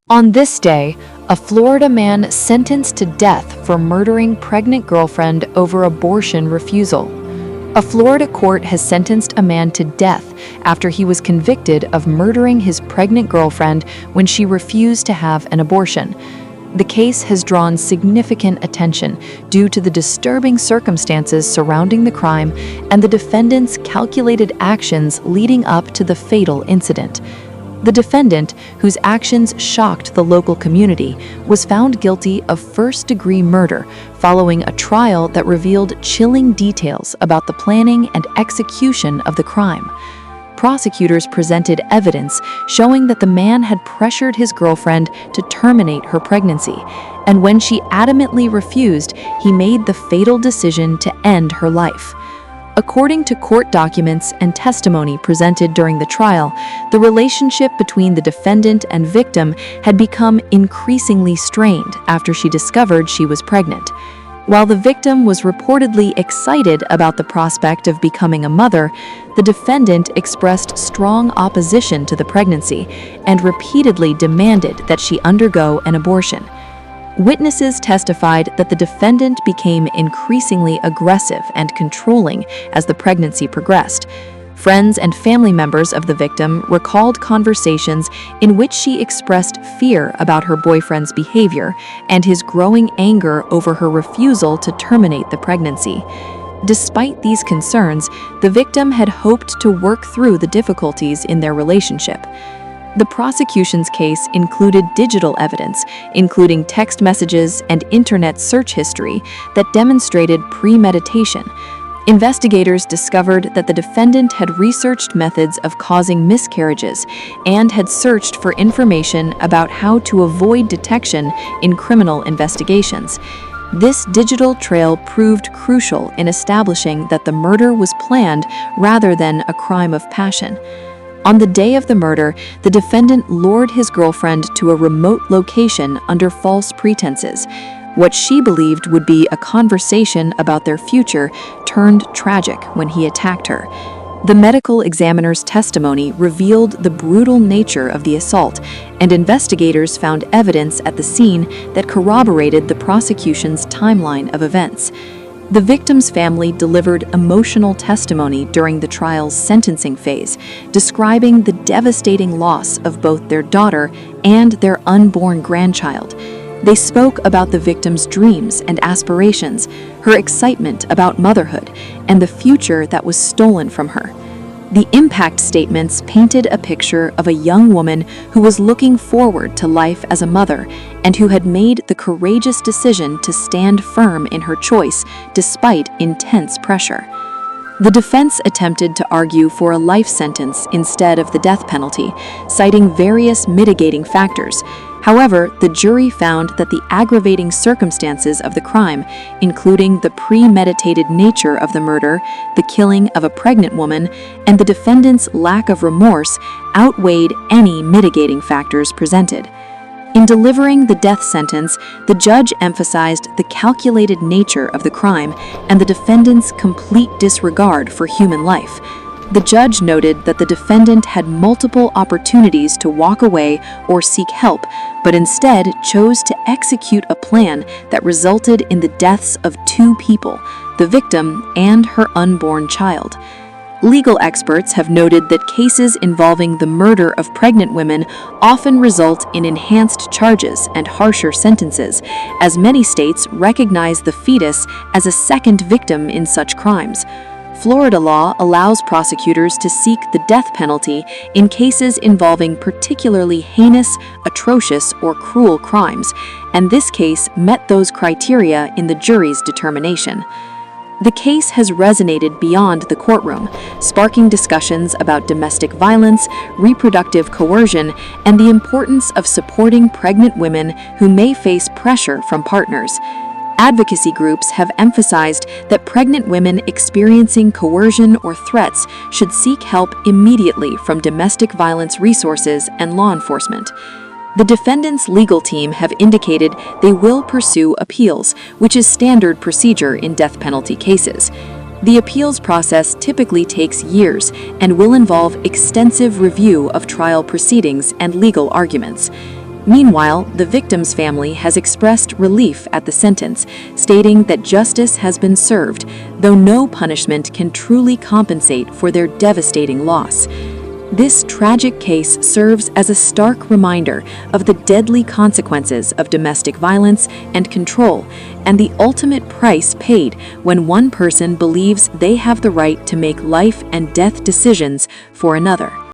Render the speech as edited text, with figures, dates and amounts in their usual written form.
On this day, a Florida man sentenced to death for murdering pregnant girlfriend over abortion refusal. A Florida court has sentenced a man to death after he was convicted of murdering his pregnant girlfriend when she refused to have an abortion. The case has drawn significant attention due to the disturbing circumstances surrounding the crime and the defendant's calculated actions leading up to the fatal incident. The defendant, whose actions shocked the local community, was found guilty of first-degree murder following a trial that revealed chilling details about the planning and execution of the crime. Prosecutors presented evidence showing that the man had pressured his girlfriend to terminate her pregnancy, and when she adamantly refused, he made the fatal decision to end her life. According to court documents and testimony presented during the trial, the relationship between the defendant and victim had become increasingly strained after she discovered she was pregnant. While the victim was reportedly excited about the prospect of becoming a mother, the defendant expressed strong opposition to the pregnancy and repeatedly demanded that she undergo an abortion. Witnesses testified that the defendant became increasingly aggressive and controlling as the pregnancy progressed. Friends and family members of the victim recalled conversations in which she expressed fear about her boyfriend's behavior and his growing anger over her refusal to terminate the pregnancy. Despite these concerns, the victim had hoped to work through the difficulties in their relationship. The prosecution's case included digital evidence, including text messages and internet search history, that demonstrated premeditation. Investigators discovered that the defendant had researched methods of causing miscarriages and had searched for information about how to avoid detection in criminal investigations. This digital trail proved crucial in establishing that the murder was planned rather than a crime of passion. On the day of the murder, the defendant lured his girlfriend to a remote location under false pretenses. What she believed would be a conversation about their future turned tragic when he attacked her. The medical examiner's testimony revealed the brutal nature of the assault, and investigators found evidence at the scene that corroborated the prosecution's timeline of events. The victim's family delivered emotional testimony during the trial's sentencing phase, describing the devastating loss of both their daughter and their unborn grandchild. They spoke about the victim's dreams and aspirations, her excitement about motherhood, and the future that was stolen from her. The impact statements painted a picture of a young woman who was looking forward to life as a mother and who had made the courageous decision to stand firm in her choice despite intense pressure. The defense attempted to argue for a life sentence instead of the death penalty, citing various mitigating factors. However, the jury found that the aggravating circumstances of the crime, including the premeditated nature of the murder, the killing of a pregnant woman, and the defendant's lack of remorse, outweighed any mitigating factors presented. In delivering the death sentence, the judge emphasized the calculated nature of the crime and the defendant's complete disregard for human life. The judge noted that the defendant had multiple opportunities to walk away or seek help, but instead chose to execute a plan that resulted in the deaths of two people, the victim and her unborn child. Legal experts have noted that cases involving the murder of pregnant women often result in enhanced charges and harsher sentences, as many states recognize the fetus as a second victim in such crimes. Florida law allows prosecutors to seek the death penalty in cases involving particularly heinous, atrocious, or cruel crimes, and this case met those criteria in the jury's determination. The case has resonated beyond the courtroom, sparking discussions about domestic violence, reproductive coercion, and the importance of supporting pregnant women who may face pressure from partners. Advocacy groups have emphasized that pregnant women experiencing coercion or threats should seek help immediately from domestic violence resources and law enforcement. The defendant's legal team have indicated they will pursue appeals, which is standard procedure in death penalty cases. The appeals process typically takes years and will involve extensive review of trial proceedings and legal arguments. Meanwhile, the victim's family has expressed relief at the sentence, stating that justice has been served, though no punishment can truly compensate for their devastating loss. This tragic case serves as a stark reminder of the deadly consequences of domestic violence and control, and the ultimate price paid when one person believes they have the right to make life and death decisions for another.